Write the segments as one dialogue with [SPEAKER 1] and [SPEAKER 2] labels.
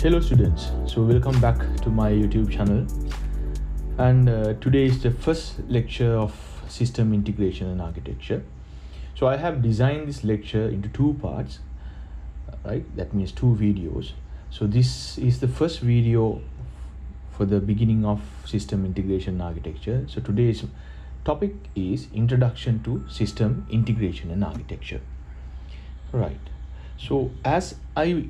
[SPEAKER 1] Hello students, so welcome back to my YouTube channel, and today is the first lecture of system integration and architecture. So I have designed this lecture into two parts, right? That means two videos. So this is the first video for the beginning of system integration and architecture. So today's topic is introduction to system integration and architecture. Right. So as I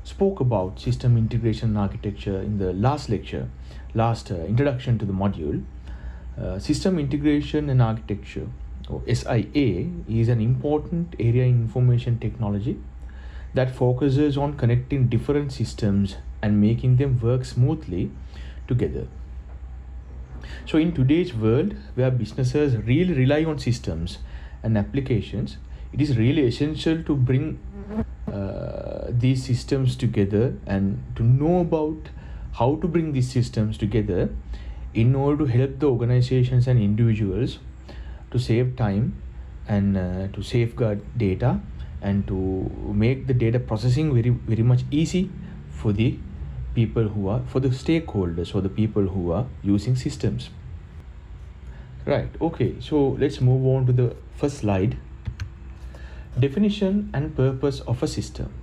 [SPEAKER 1] spoke about system integration and architecture in the last lecture, introduction to the module, system integration and architecture, or SIA, is an important area in information technology that focuses on connecting different systems and making them work smoothly together. So in today's world, where businesses really rely on systems and applications, it is really essential to bring these systems together and to know about how to bring these systems together in order to help the organizations and individuals to save time and to safeguard data and to make the data processing very much easy for the people for the stakeholders or the people who are using systems. Right, okay, so let's move on to the first slide. Definition and purpose of a system.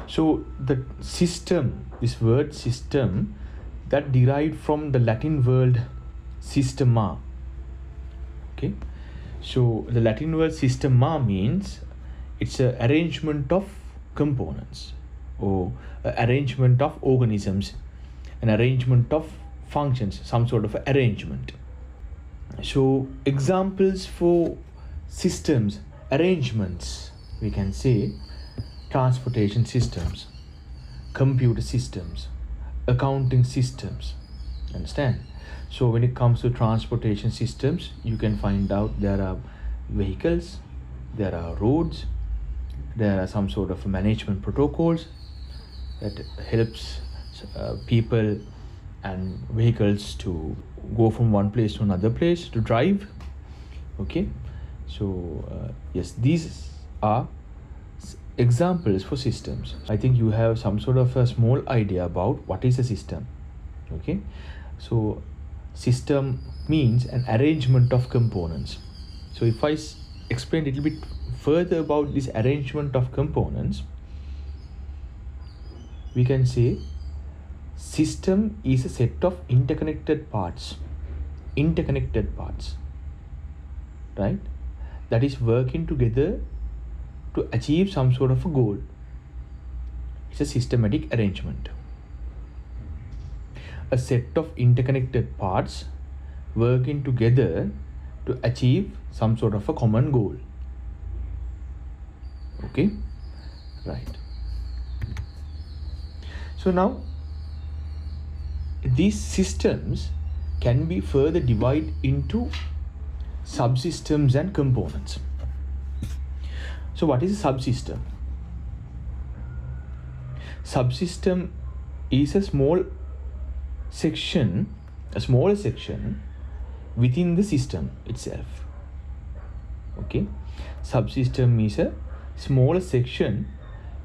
[SPEAKER 1] So the system, this word system, that derived from the Latin word systema. Okay, so the Latin word systema means it's an arrangement of components or an arrangement of organisms, an arrangement of functions, some sort of arrangement. So examples for systems, arrangements, we can say transportation systems, computer systems, accounting systems. Understand? So when it comes to transportation systems, you can find out there are vehicles, there are roads, there are some sort of management protocols that helps people and vehicles to go from one place to another place to drive. Okay, so yes, these are examples for systems. I think you have some sort of a small idea about what is a system. Okay, so system means an arrangement of components. So if I explain a little bit further about this arrangement of components, we can say system is a set of interconnected parts, right, that is working together to achieve some sort of a goal. It's a systematic arrangement. A set of interconnected parts working together to achieve some sort of a common goal. Okay, right. So now these systems can be further divided into subsystems and components. So what is a subsystem? Subsystem is a smaller section within the system itself. Okay, subsystem is a smaller section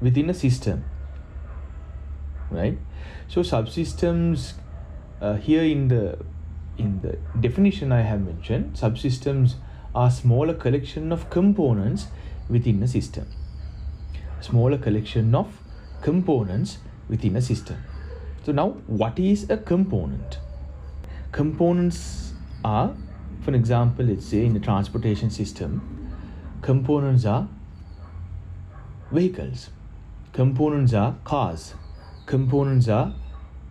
[SPEAKER 1] within a system, right? So subsystems, here in the definition I have mentioned, subsystems are smaller collection of components within a system. Smaller collection of components within a system. So now, what is a component? Components are, for example, let's say in the transportation system, components are vehicles, components are cars, components are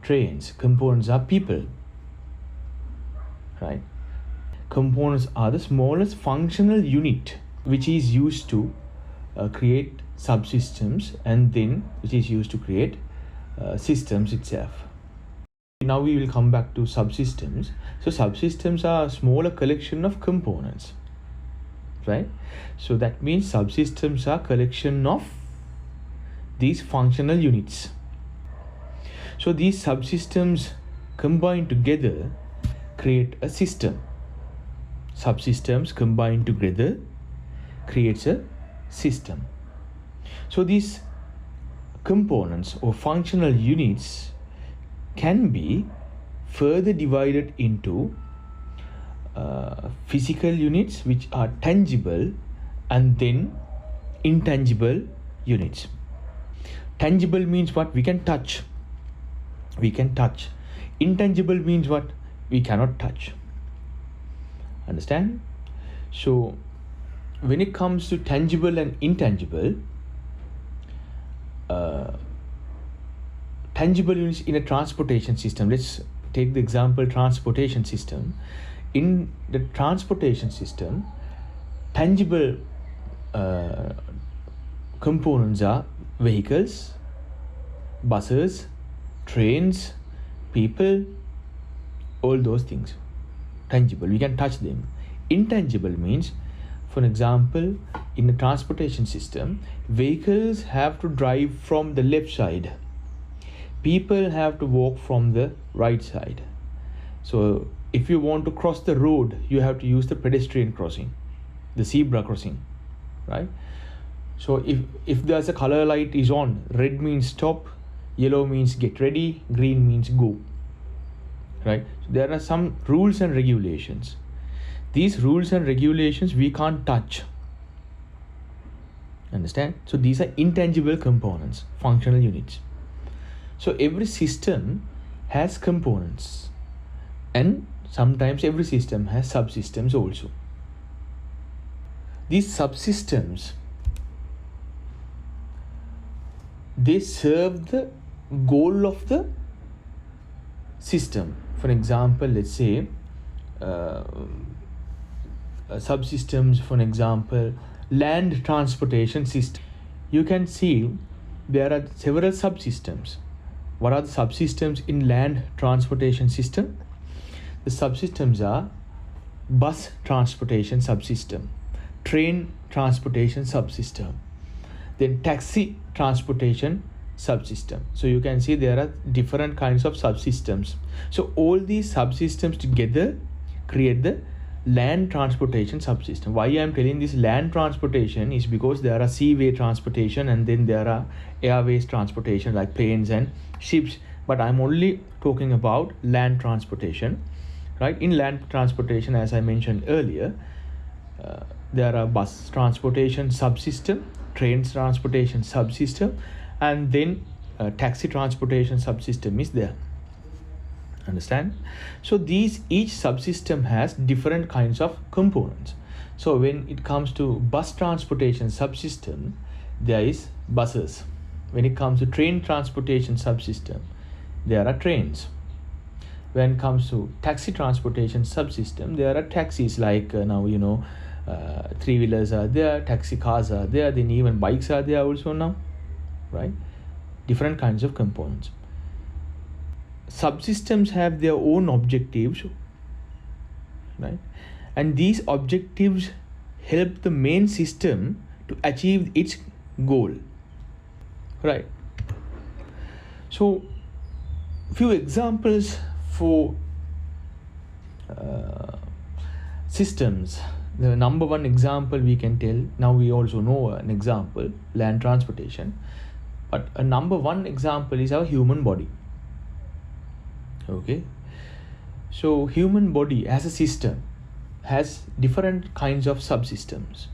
[SPEAKER 1] trains, components are people, right? Components are the smallest functional unit which is used to create subsystems, and then which is used to create systems itself. Now we will come back to subsystems. So subsystems are a smaller collection of components, right? So that means subsystems are collection of these functional units. So these subsystems combined together create a system. Subsystems combined together creates a system. So these components or functional units can be further divided into physical units, which are tangible, and then intangible units. Tangible means what? We can touch. Intangible means what? We cannot touch. Understand? So when it comes to tangible and intangible, tangible units in a transportation system, let's take the example transportation system. In the transportation system, tangible components are vehicles, buses, trains, people, all those things. Tangible, we can touch them. Intangible means, for example, in the transportation system, vehicles have to drive from the left side, people have to walk from the right side. So if you want to cross the road, you have to use the pedestrian crossing, the zebra crossing, right? So if there's a color light is on, red means stop, yellow means get ready, green means go, right? So there are some rules and regulations. These rules and regulations we can't touch. Understand? So these are intangible components, functional units. So every system has components, and sometimes every system has subsystems also. These subsystems, they serve the goal of the system. For example, let's say subsystems, for example, land transportation system. You can see there are several subsystems. What are the subsystems in land transportation system? The subsystems are bus transportation subsystem, train transportation subsystem, then taxi transportation subsystem. So you can see there are different kinds of subsystems. So all these subsystems together create the land transportation subsystem. Why I am telling this land transportation is because there are seaway transportation and then there are airways transportation like planes and ships, but I'm only talking about land transportation, right? In land transportation, as I mentioned earlier, there are bus transportation subsystem, train transportation subsystem, and then taxi transportation subsystem is there. Understand? So each subsystem has different kinds of components. So when it comes to bus transportation subsystem, there is buses. When it comes to train transportation subsystem, there are trains. When it comes to taxi transportation subsystem, there are taxis, like now you know, three-wheelers are there, taxi cars are there, then even bikes are there also now, right? Different kinds of components. Subsystems have their own objectives, right? And these objectives help the main system to achieve its goal, right? So few examples for systems. The number one example we can tell, now we also know an example, land transportation, but a number one example is our human body. Okay, so human body as a system has different kinds of subsystems.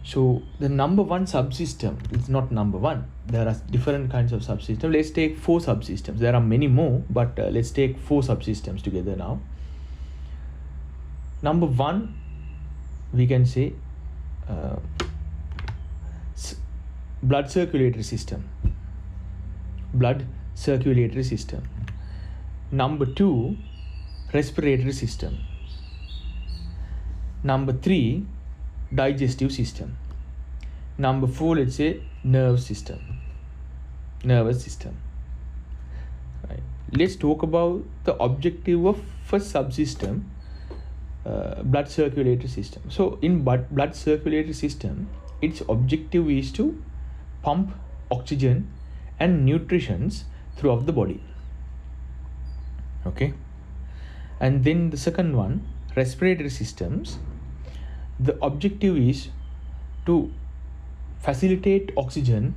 [SPEAKER 1] So the number one subsystem is not number one. There are different kinds of subsystems. Let's take 4 subsystems. There are many more, but let's take 4 subsystems together now. Number one, we can say blood circulatory system. Blood circulatory system. Number 2, respiratory system. Number 3, digestive system. Number 4, let's say nervous system. Right. Let's talk about the objective of first subsystem, blood circulatory system. So in blood circulatory system, its objective is to pump oxygen and nutrients throughout the body. Okay, and then the second one, respiratory systems, the objective is to facilitate oxygen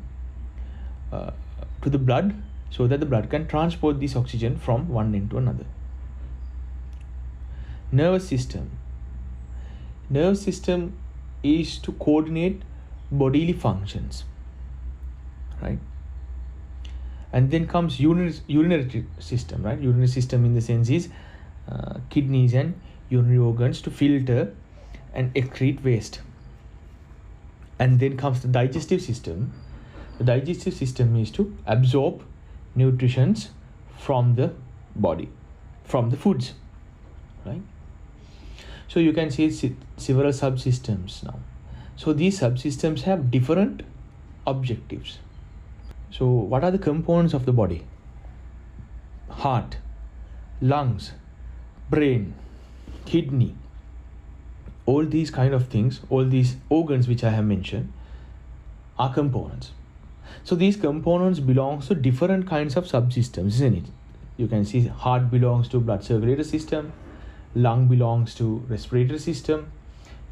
[SPEAKER 1] to the blood, so that the blood can transport this oxygen from one end to another. Nervous system. Nervous system is to coordinate bodily functions, right? And then comes urinary system, right? Urinary system in the sense is kidneys and urinary organs to filter and excrete waste. And then comes the digestive system. The digestive system is to absorb nutrients from the body, from the foods, right? So you can see several subsystems now. So these subsystems have different objectives. So what are the components of the body? Heart, lungs, brain, kidney, all these kind of things, all these organs which I have mentioned are components. So these components belongs to different kinds of subsystems, isn't it? You can see heart belongs to blood circulatory system, lung belongs to respiratory system,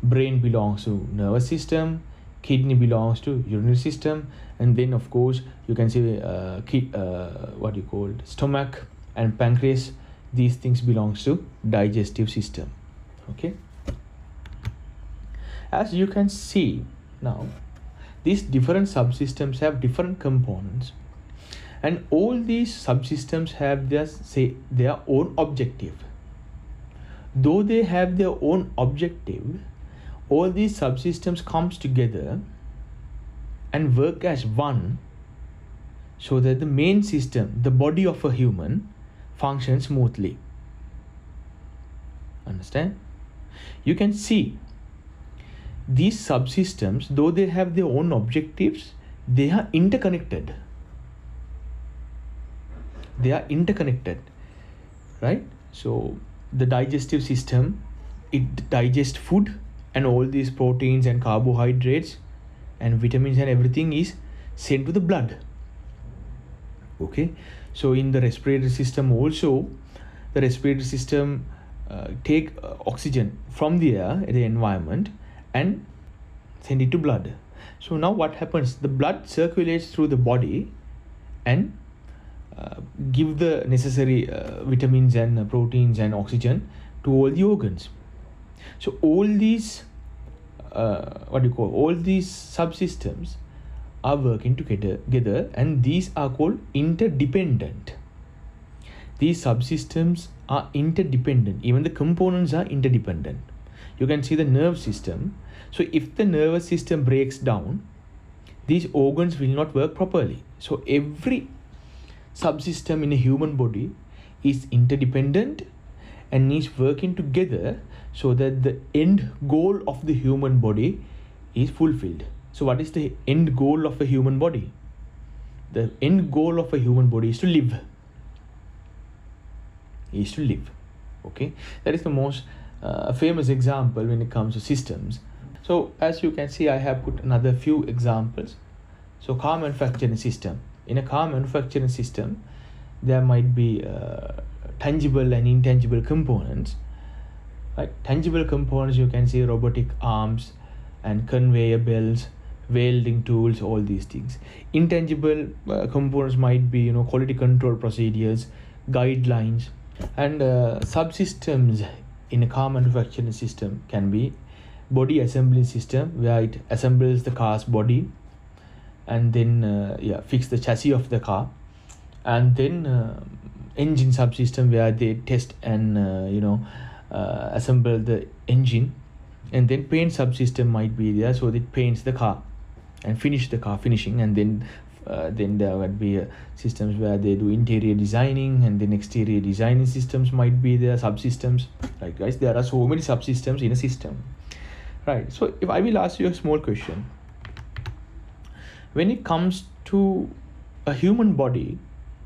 [SPEAKER 1] brain belongs to nervous system, kidney belongs to urinary system, and then of course you can see stomach and pancreas. These things belongs to digestive system. Okay, as you can see now, these different subsystems have different components, and all these subsystems have their own objective. Though they have their own objective, all these subsystems comes together and work as one, so that the main system, the body of a human, functions smoothly. Understand? You can see these subsystems, though they have their own objectives, they are interconnected. They are interconnected, right? So the digestive system, it digests food, and all these proteins and carbohydrates and vitamins and everything is sent to the blood. Okay, so in the respiratory system also, the respiratory system take oxygen from the air, the environment, and send it to blood. So now what happens? The blood circulates through the body and give the necessary vitamins and proteins and oxygen to all the organs. So all these all these subsystems are working together, and these are called interdependent. These subsystems are interdependent. Even the components are interdependent. You can see the nerve system. So if the nervous system breaks down, these organs will not work properly. So every subsystem in a human body is interdependent and is working together, so that the end goal of the human body is fulfilled. So what is the end goal of a human body? The end goal of a human body is to live. Okay, that is the most famous example when it comes to systems. So as you can see, I have put another few examples. So car manufacturing system. In a car manufacturing system, there might be tangible and intangible components. Right? Tangible components, you can see robotic arms and conveyor belts, welding tools, all these things. Intangible components might be, quality control procedures, guidelines, and subsystems in a car manufacturing system can be body assembly system, where it assembles the car's body and then fix the chassis of the car, and then engine subsystem, where they test and assemble the engine, and then paint subsystem might be there, so it paints the car and finish the car finishing, and then there would be systems where they do interior designing, and then exterior designing systems might be there, subsystems. Right, guys, there are so many subsystems in a system. Right, so if I will ask you a small question, when it comes to a human body,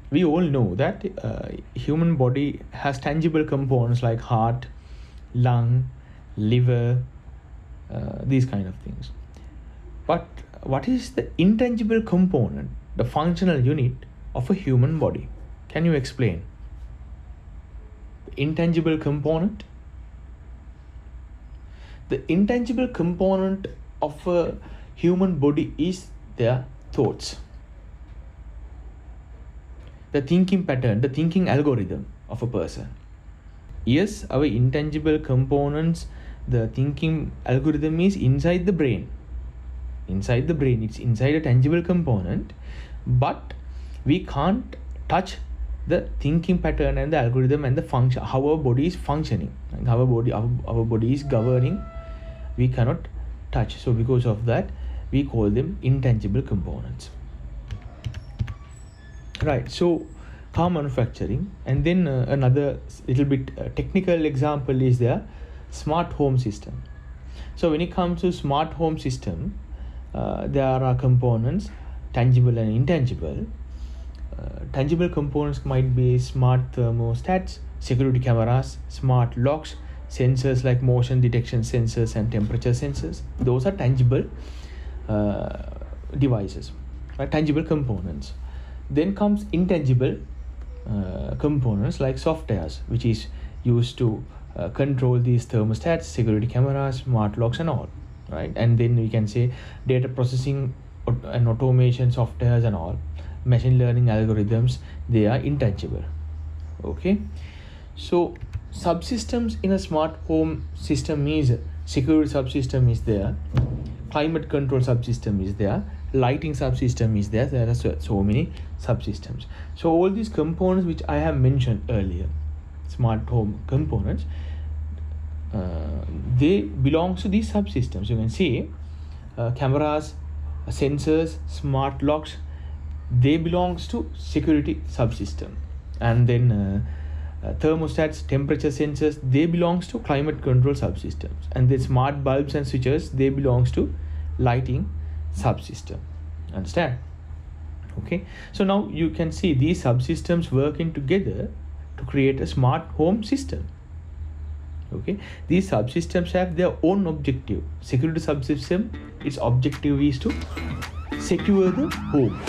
[SPEAKER 1] we all know that human body has tangible components like heart, lung, liver, these kind of things. But what is the intangible component, the functional unit of a human body? Can you explain? The intangible component? The intangible component of a human body is their thoughts. the thinking pattern, the thinking algorithm of a person. Yes, our intangible components, the thinking algorithm is inside the brain. Inside the brain, it's inside a tangible component, but we can't touch the thinking pattern and the algorithm and the function, how our body is functioning, and how our body is governing. We cannot touch. So because of that, we call them intangible components. Right. So car manufacturing, and then another little bit technical example is the smart home system. So when it comes to smart home system, there are components, tangible and intangible. Tangible components might be smart thermostats, security cameras, smart locks, sensors like motion detection sensors and temperature sensors. Those are tangible devices, right? Tangible components. Then comes intangible components like softwares, which is used to control these thermostats, security cameras, smart locks and all, right? And then we can say data processing and automation softwares and all, machine learning algorithms, they are intangible. Okay, so subsystems in a smart home system is security subsystem is there, climate control subsystem is there, lighting subsystem is there. There are so many subsystems. So all these components which I have mentioned earlier, smart home components, they belong to these subsystems. You can see cameras, sensors, smart locks, they belongs to security subsystem. And then thermostats, temperature sensors, they belongs to climate control subsystems. And the smart bulbs and switches, they belongs to lighting subsystem. Understand? Okay, so now you can see these subsystems working together to create a smart home system. Okay, these subsystems have their own objective. Security subsystem, its objective is to secure the home.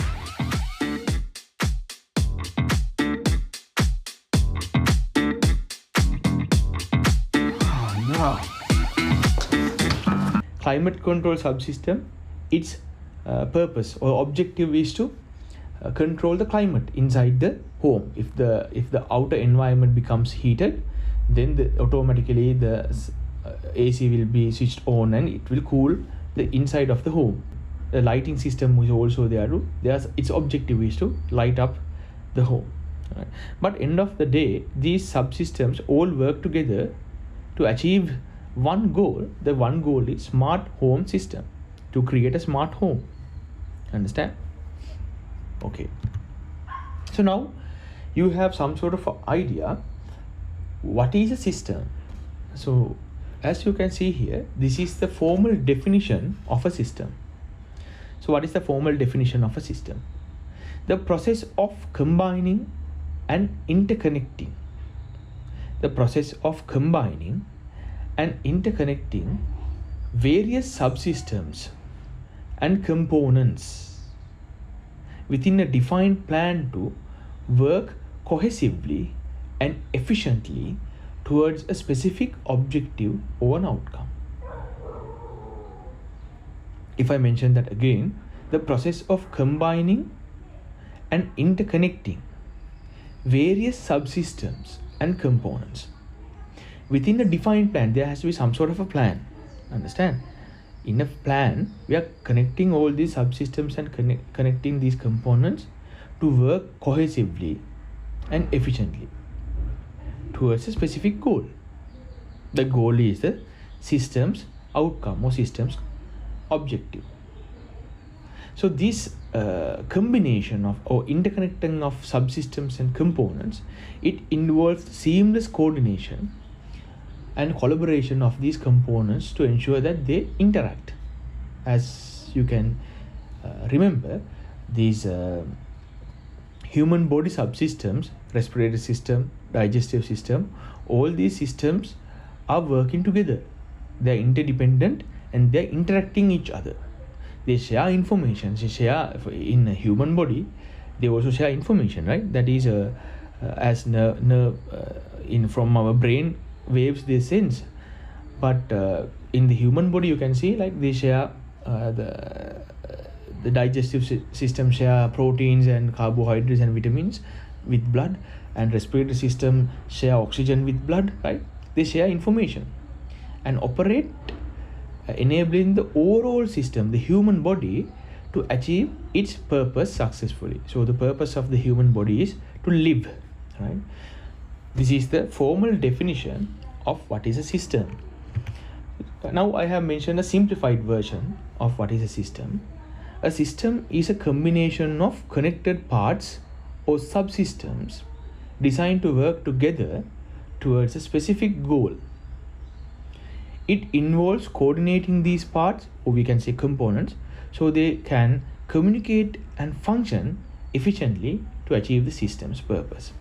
[SPEAKER 1] Climate control subsystem, its purpose or objective is to control the climate inside the home. If the outer environment becomes heated, then automatically the AC will be switched on and it will cool the inside of the home. The lighting system is also there too. Its objective is to light up the home. Right? But end of the day, these subsystems all work together to achieve one goal. The one goal is smart home system, to create a smart home. Understand? Okay, so now you have some sort of idea what is a system. So as you can see here, this is the formal definition of a system. So what is the formal definition of a system? The process of combining and interconnecting. The process of combining and interconnecting various subsystems and components within a defined plan to work cohesively and efficiently towards a specific objective or an outcome. If I mention that again, the process of combining and interconnecting various subsystems and components within a defined plan. There has to be some sort of a plan. Understand? In a plan, we are connecting all these subsystems and connecting these components to work cohesively and efficiently towards a specific goal. The goal is the system's outcome or system's objective. So this combination of or interconnecting of subsystems and components, it involves seamless coordination and collaboration of these components to ensure that they interact. As you can remember, these human body subsystems, respiratory system, digestive system, all these systems are working together. They are interdependent and they are interacting each other. They share information. They share in a human body. They also share information, right? That is as in from our brain waves they sense. But in the human body, you can see like they share the digestive system share proteins and carbohydrates and vitamins. with blood, and respiratory system share oxygen with blood, right? They share information and operate, enabling the overall system, the human body, to achieve its purpose successfully. So the purpose of the human body is to live, right? This is the formal definition of what is a system. Now I have mentioned a simplified version of what is a system. A system is a combination of connected parts or subsystems designed to work together towards a specific goal. It involves coordinating these parts, or we can say components, so they can communicate and function efficiently to achieve the system's purpose.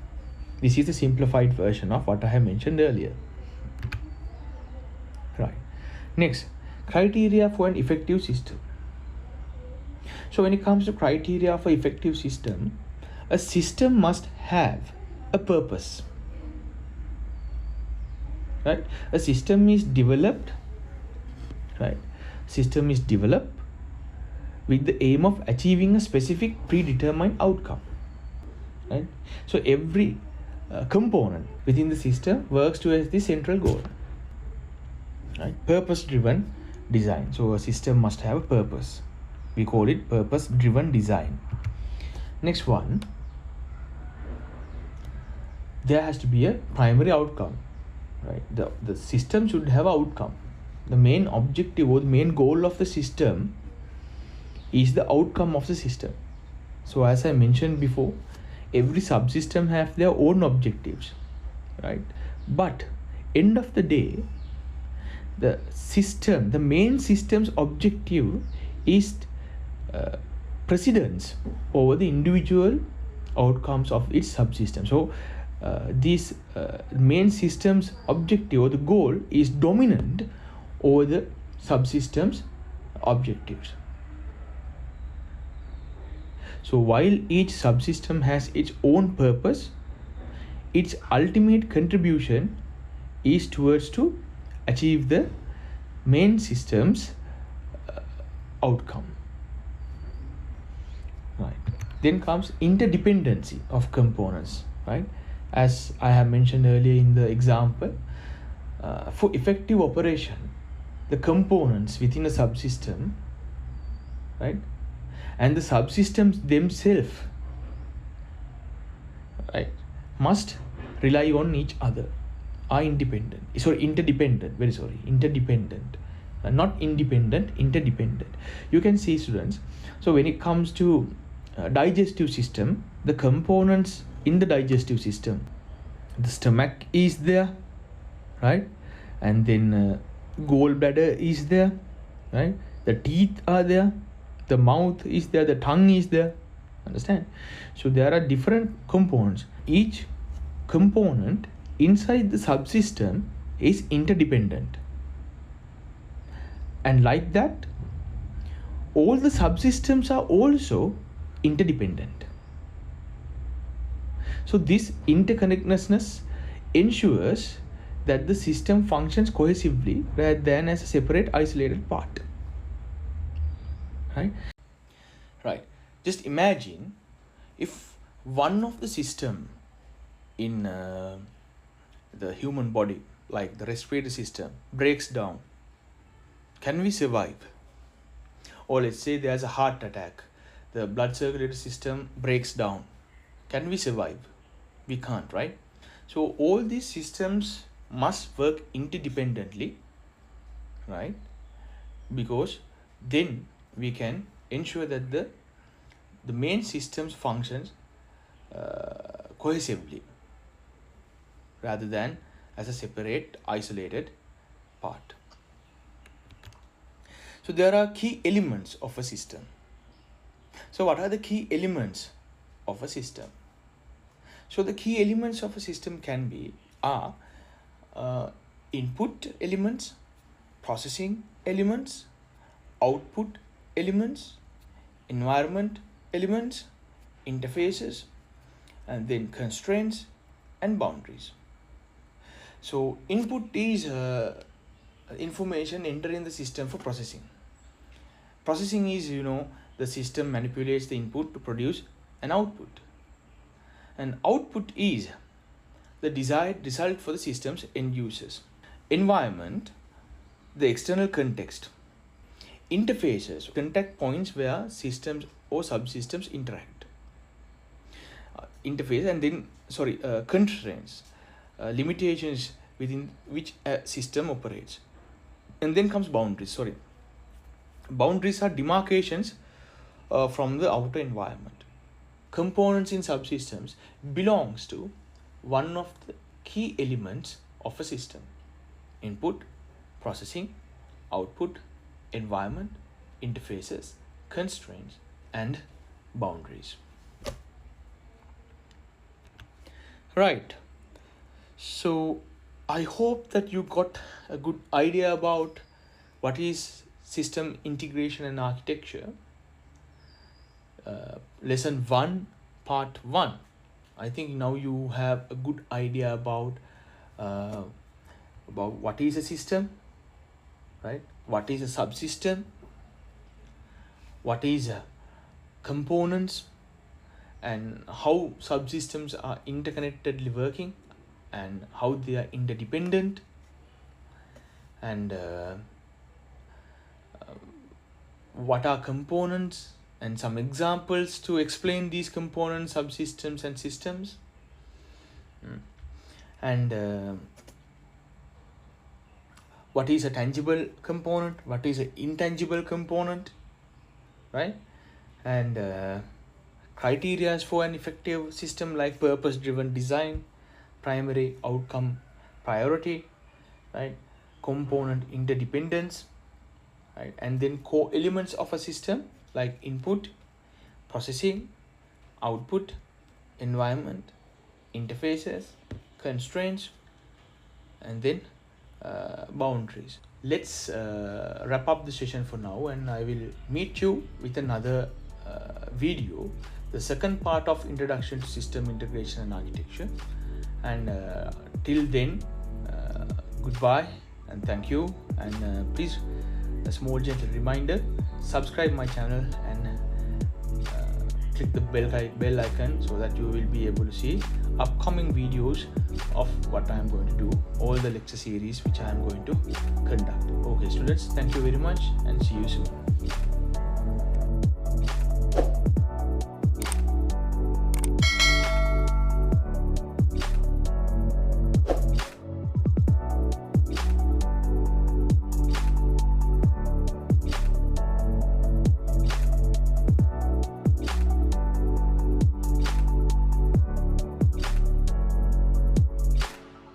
[SPEAKER 1] This is the simplified version of what I have mentioned earlier. Right. Next, criteria for an effective system. So when it comes to criteria for effective system, a system must have a purpose. Right? A system is developed, right? System is developed with the aim of achieving a specific predetermined outcome. Right? So every component within the system works towards the central goal. Right? Purpose-driven design. So a system must have a purpose. We call it purpose-driven design. Next one, there has to be a primary outcome. Right? The system should have an outcome. The main objective or the main goal of the system is the outcome of the system. So as I mentioned before, every subsystem have their own objectives, right? But end of the day, the system, the main system's objective is precedence over the individual outcomes of its subsystem. So this main system's objective or the goal is dominant over the subsystem's objectives. So while each subsystem has its own purpose, its ultimate contribution is towards to achieve the main system's outcome. Right. Then comes interdependency of components, right? As I have mentioned earlier in the example, for effective operation, the components within a subsystem, right, and the subsystems themselves, right, must rely on each other, are independent. Sorry, interdependent. Very sorry, interdependent. Not independent, interdependent. You can see, students. So when it comes to digestive system, the components in the digestive system, the stomach is there, right, and then gallbladder is there, right, the teeth are there, the mouth is there, the tongue is there. Understand? So there are different components. Each component inside the subsystem is interdependent, and like that, all the subsystems are also interdependent. So this interconnectedness ensures that the system functions cohesively rather than as a separate isolated part. Right? Right. Just imagine if one of the system in the human body, like the respiratory system, breaks down. Can we survive? Or let's say there's a heart attack, the blood circulatory system breaks down. Can we survive? We can't, right? So all these systems must work interdependently, right? Because then we can ensure that the main systems functions cohesively rather than as a separate isolated part. So there are key elements of a system. So what are the key elements of a system? So the key elements of a system can be input elements, processing elements, output elements, environment elements, interfaces, and then constraints and boundaries. So input is information entered in the system for processing. Processing is, the system manipulates the input to produce an output. And output is the desired result for the system's end users. Environment, the external context. Interfaces, contact points where systems or subsystems interact. Interface, and then constraints, limitations within which a system operates. And then comes boundaries. Boundaries are demarcations from the outer environment. Components in subsystems belongs to one of the key elements of a system: input, processing, output, environment, interfaces, constraints, and boundaries. Right. So I hope that you got a good idea about what is system integration and architecture. Lesson 1, part 1. I think now you have a good idea about what is a system, right? What is a subsystem? What is components, and how subsystems are interconnectedly working, and how they are interdependent, and what are components, and some examples to explain these components, subsystems, and systems. And what is a tangible component, what is an intangible component, right? And criteria for an effective system, like purpose-driven design, primary outcome priority, right? Component interdependence, right? And then core elements of a system, like input, processing, output, environment, interfaces, constraints, and then boundaries. Let's wrap up the session for now, and I will meet you with another video, the second part of Introduction to System Integration and Architecture. And till then, goodbye and thank you. And please, a small gentle reminder, subscribe my channel and click the bell icon so that you will be able to see upcoming videos of what I am going to do, all the lecture series which I am going to conduct. Okay students, thank you very much and see you soon.